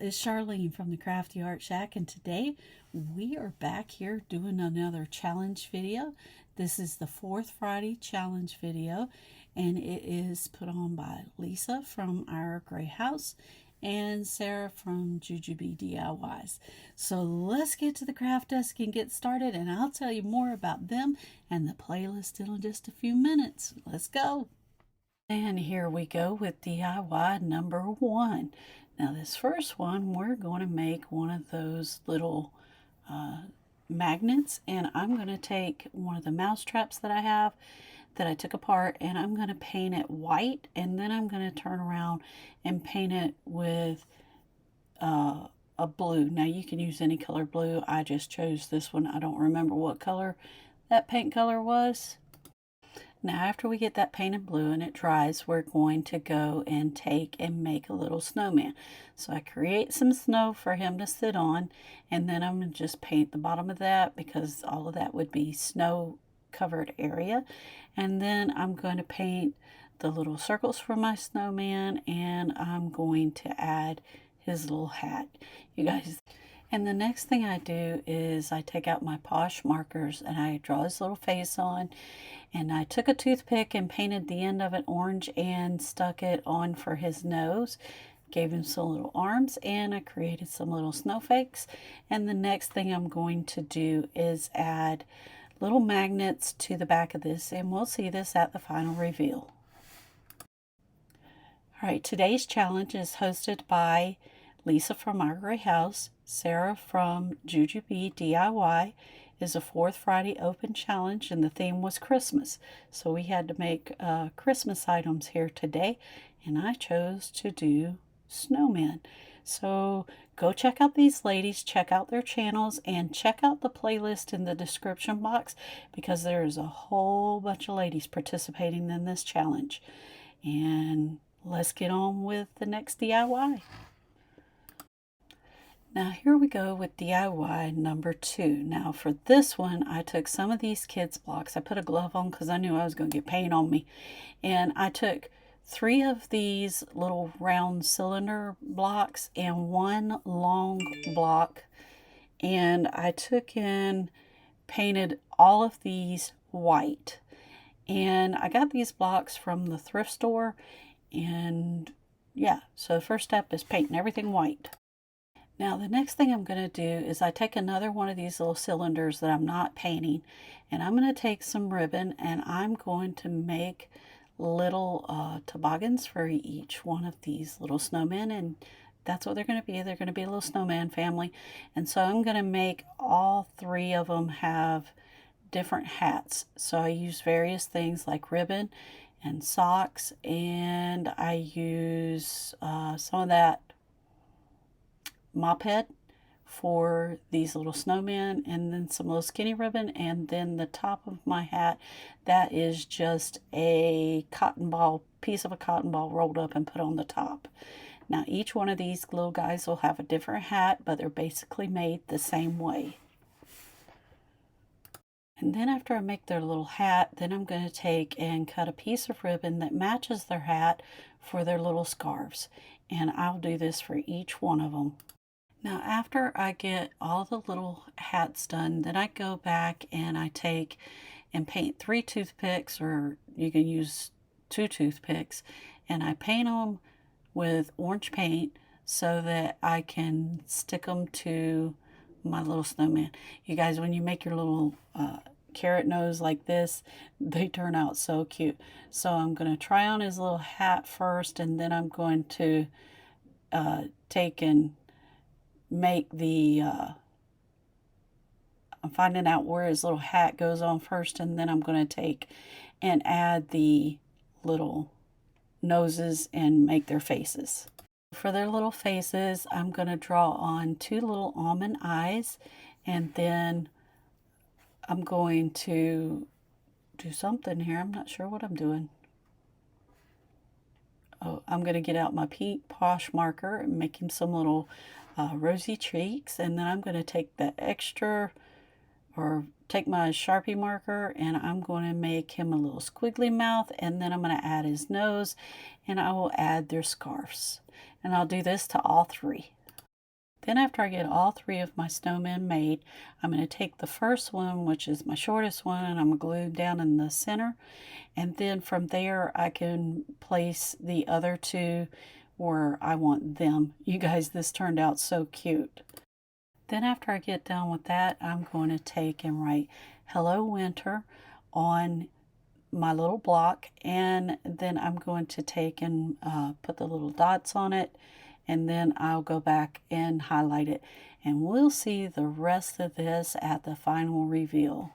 is Charlene from the Crafty Art Shack, and today we are back here doing another challenge video. This is the Fourth Friday challenge video, and it is put on by Lisa from Our Gray House and Sarah from Jujubee DIYs. So let's get to the craft desk and get started, and I'll tell you more about them and the playlist in just a few minutes. Let's go. And here we go with DIY number 1. Now this first one, we're going to make one of those little magnets, and I'm going to take one of the mouse traps that I have that I took apart, and I'm going to paint it white, and then I'm going to turn around and paint it with a blue. Now you can use any color blue. I just chose this one. I don't remember what color that paint color was. Now after we get that painted blue and it dries, we're going to go and take and make a little snowman. So I create some snow for him to sit on, and then I'm going to just paint the bottom of that because all of that would be snow covered area. And then I'm going to paint the little circles for my snowman, and I'm going to add his little hat, you guys. And the next thing I do is I take out my Posh markers and I draw his little face on, and I took a toothpick and painted the end of it orange and stuck it on for his nose. Gave him some little arms, and I created some little snowflakes. And the next thing I'm going to do is add little magnets to the back of this, and we'll see this at the final reveal. Alright, today's challenge is hosted by Lisa from Our Gray House. Sarah from Jujubee DIY is a Fourth Friday open challenge, and the theme was Christmas. So we had to make Christmas items here today, and I chose to do snowmen. So go check out these ladies, check out their channels, and check out the playlist in the description box because there is a whole bunch of ladies participating in this challenge. And let's get on with the next DIY. Now here we go with DIY number 2. Now for this one, I took some of these kids blocks. I put a glove on because I knew I was going to get paint on me. And I took 3 of these little round cylinder blocks and 1 long block. And I took and painted all of these white. And I got these blocks from the thrift store. And yeah, so the first step is painting everything white. Now the next thing I'm going to do is I take another one of these little cylinders that I'm not painting, and I'm going to take some ribbon and I'm going to make little toboggans for each one of these little snowmen, and that's what they're going to be. They're going to be a little snowman family. And so I'm going to make all 3 of them have different hats. So I use various things like ribbon and socks, and I use some of that mop head for these little snowmen, and then some little skinny ribbon, and then the top of my hat, that is just a cotton ball, piece of a cotton ball rolled up and put on the top. Now each one of these little guys will have a different hat, but they're basically made the same way. And then after I make their little hat, then I'm going to take and cut a piece of ribbon that matches their hat for their little scarves, and I'll do this for each one of them. Now after I get all the little hats done, then I go back and I take and paint 3 toothpicks, or you can use 2 toothpicks, and I paint them with orange paint so that I can stick them to my little snowman. You guys, when you make your little carrot nose like this, they turn out so cute. So I'm going to try on his little hat first, and then I'm going to take and make the I'm finding out where his little hat goes on first, and then I'm going to take and add the little noses and make their faces. For their little faces, I'm going to draw on 2 little almond eyes, and then I'm going to do something here. I'm not sure what I'm doing. Oh, I'm going to get out my Posh marker and make him some little rosy cheeks, and then I'm going to take the extra, or take my Sharpie marker, and I'm going to make him a little squiggly mouth, and then I'm going to add his nose, and I will add their scarves. And I'll do this to all 3. Then after I get all three of my snowmen made, I'm going to take the first one, which is my shortest one, and I'm going to glue them down in the center. And then from there, I can place the other two where I want them. You guys, this turned out so cute. Then after I get done with that, I'm going to take and write Hello Winter on my little block, and then I'm going to take and put the little dots on it, and then I'll go back and highlight it, and we'll see the rest of this at the final reveal.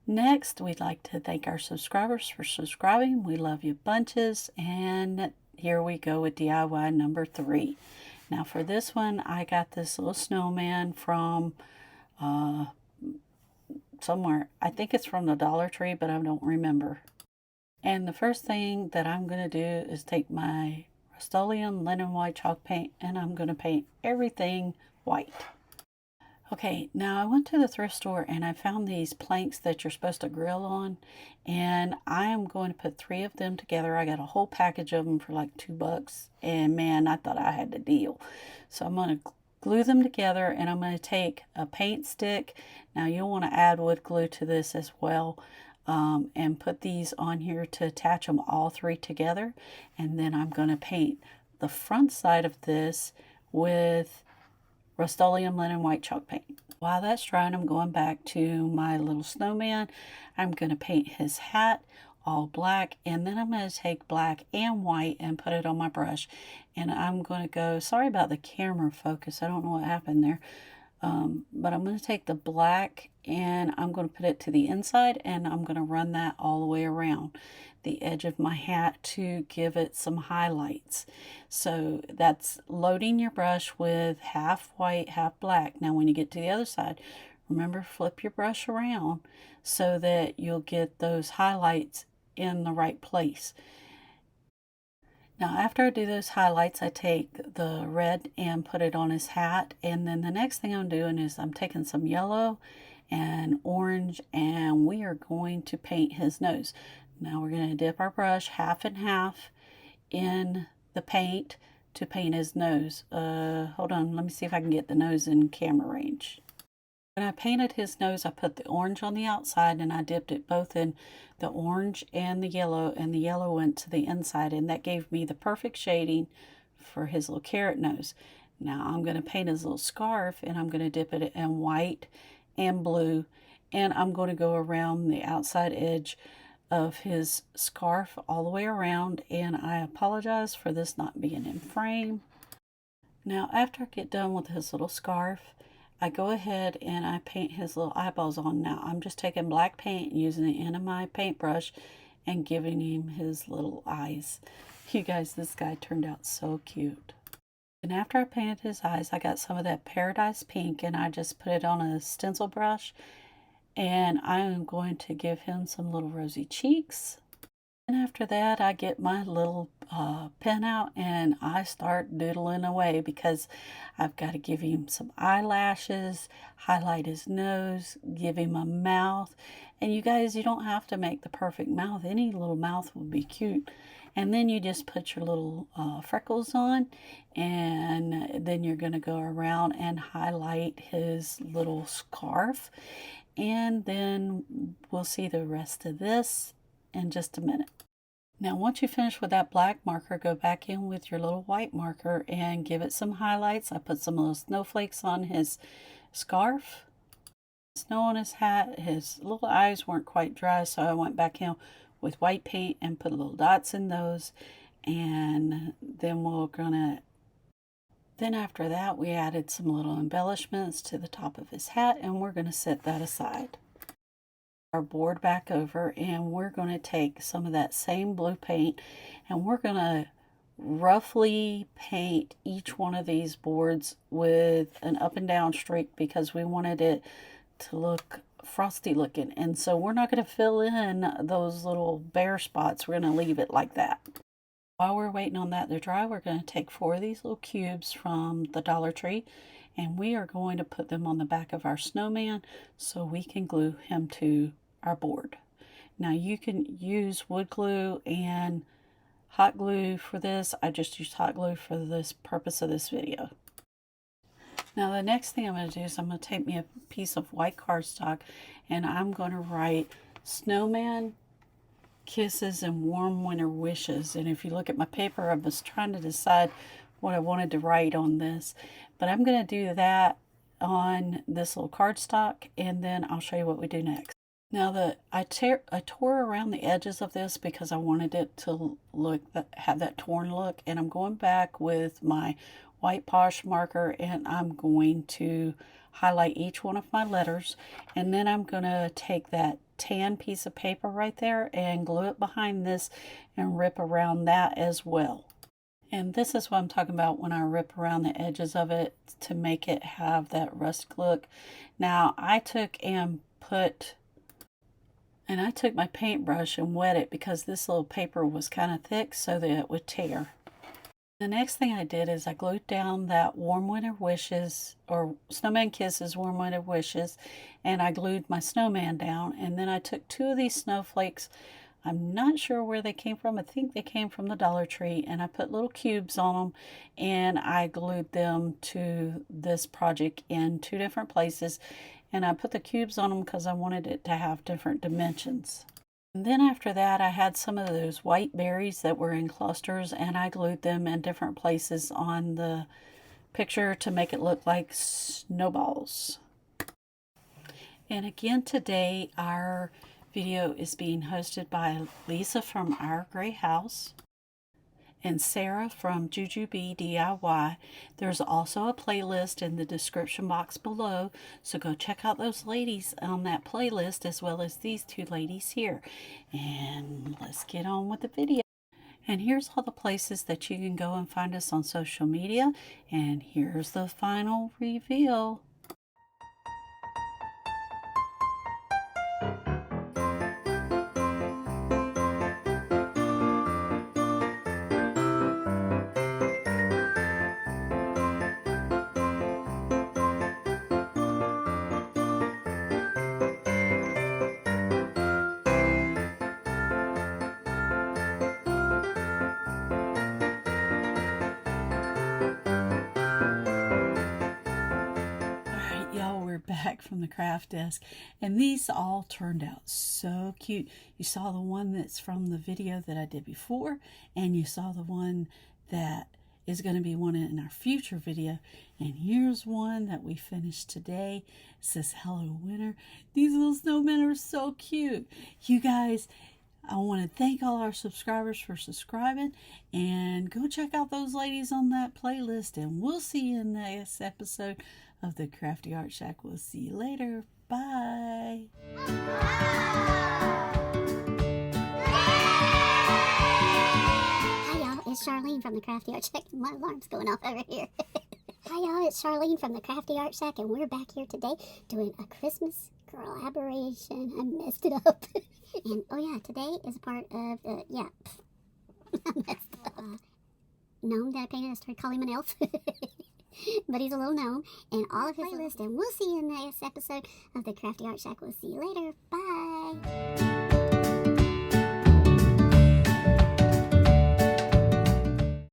Next, we'd like to thank our subscribers for subscribing. We love you bunches, and here we go with DIY number 3. Now for this one, I got this little snowman from somewhere. I think it's from the Dollar Tree, but I don't remember. And the first thing that I'm going to do is take my Rust-Oleum linen white chalk paint, and I'm going to paint everything white. Okay, now I went to the thrift store and I found these planks that you're supposed to grill on, and I am going to put 3 of them together. I got a whole package of them for like $2, and man, I thought I had the deal. So I'm going to glue them together, and I'm going to take a paint stick. Now you'll want to add wood glue to this as well, and put these on here to attach them all 3 together. And then I'm going to paint the front side of this with Rust-Oleum linen white chalk paint. While that's drying, I'm going back to my little snowman. I'm going to paint his hat all black, and then I'm going to take black and white and put it on my brush, and I'm going to go, sorry about the camera focus, I don't know what happened there, but I'm going to take the black and I'm going to put it to the inside, and I'm going to run that all the way around the edge of my hat to give it some highlights. So that's loading your brush with half white, half black. Now when you get to the other side, remember, flip your brush around so that you'll get those highlights in the right place. Now after I do those highlights, I take the red and put it on his hat, and then the next thing I'm doing is I'm taking some yellow and orange, and we are going to paint his nose. Now we're going to dip our brush half and half in the paint to paint his nose. Hold on, let me see if I can get the nose in camera range. When I painted his nose, I put the orange on the outside, and I dipped it both in the orange and the yellow went to the inside, and that gave me the perfect shading for his little carrot nose. Now I'm going to paint his little scarf, and I'm going to dip it in white and blue, and I'm going to go around the outside edge of his scarf all the way around, and I apologize for this not being in frame. Now after I get done with his little scarf, I go ahead and I paint his little eyeballs on. Now I'm just taking black paint and using the end of my paintbrush and giving him his little eyes. You guys, this guy turned out so cute. And after I painted his eyes, I got some of that Paradise Pink, and I just put it on a stencil brush, and I am going to give him some little rosy cheeks. And after that, I get my little pen out and I start doodling away, because I've got to give him some eyelashes, highlight his nose, give him a mouth. And you guys, you don't have to make the perfect mouth. Any little mouth would be cute. And then you just put your little freckles on, and then you're going to go around and highlight his little scarf. And then we'll see the rest of this in just a minute. Now once you finish with that black marker, go back in with your little white marker and give it some highlights. I put some little snowflakes on his scarf, snow on his hat. His little eyes weren't quite dry, so I went back in with white paint and put little dots in those, and then then after that we added some little embellishments to the top of his hat, and we're going to set that aside. Our board back over, and we're going to take some of that same blue paint, and we're going to roughly paint each one of these boards with an up and down streak, because we wanted it to look frosty looking. And so we're not going to fill in those little bare spots. We're going to leave it like that. While we're waiting on that to dry, we're going to take 4 of these little cubes from the Dollar Tree, and we are going to put them on the back of our snowman so we can glue him to our board. Now you can use wood glue and hot glue for this. I just used hot glue for this purpose of this video. Now the next thing I'm going to do is I'm going to take me a piece of white cardstock and I'm going to write Snowman, Kisses, and Warm Winter Wishes. And if you look at my paper, I was trying to decide what I wanted to write on this. But I'm going to do that on this little cardstock and then I'll show you what we do next. Now I tore around the edges of this because I wanted it to have that torn look, and I'm going back with my white Posh marker and I'm going to highlight each one of my letters, and then I'm going to take that tan piece of paper right there and glue it behind this and rip around that as well. And this is what I'm talking about when I rip around the edges of it to make it have that rust look. Now I took my paintbrush and wet it because this little paper was kind of thick so that it would tear. The next thing I did is I glued down that Warm Winter Wishes, or Snowman Kisses, Warm Winter Wishes, and I glued my snowman down, and then I took 2 of these snowflakes. I'm not sure where they came from. I think they came from the Dollar Tree, and I put little cubes on them and I glued them to this project in 2 different places. And I put the cubes on them because I wanted it to have different dimensions. And then after that, I had some of those white berries that were in clusters and I glued them in different places on the picture to make it look like snowballs. And again today, our video is being hosted by Lisa from Our Gray House and Sarah from Jujubee DIY. There's also a playlist in the description box below, so go check out those ladies on that playlist as well as these 2 ladies here. And let's get on with the video. And here's all the places that you can go and find us on social media, and here's the final reveal. Back from the craft desk, and these all turned out so cute. You saw the one that's from the video that I did before, and you saw the one that is going to be one in our future video. And here's one that we finished today. It says Hello Winter. These little snowmen are so cute. You guys, I want to thank all our subscribers for subscribing, and go check out those ladies on that playlist, and we'll see you in the next episode of the Crafty Art Shack. We'll see you later. Bye. Hi y'all, it's Charlene from the Crafty Art Shack. My alarm's going off over here. Hi y'all, it's Charlene from the Crafty Art Shack, and we're back here today doing a Christmas collaboration. I messed it up. And oh yeah, today is a part of I messed up. Gnome that I painted, I started calling him an elf. But he's a little gnome, and all of his playlist, and we'll see you in the next episode of the Crafty Art Shack. We'll see you later. Bye.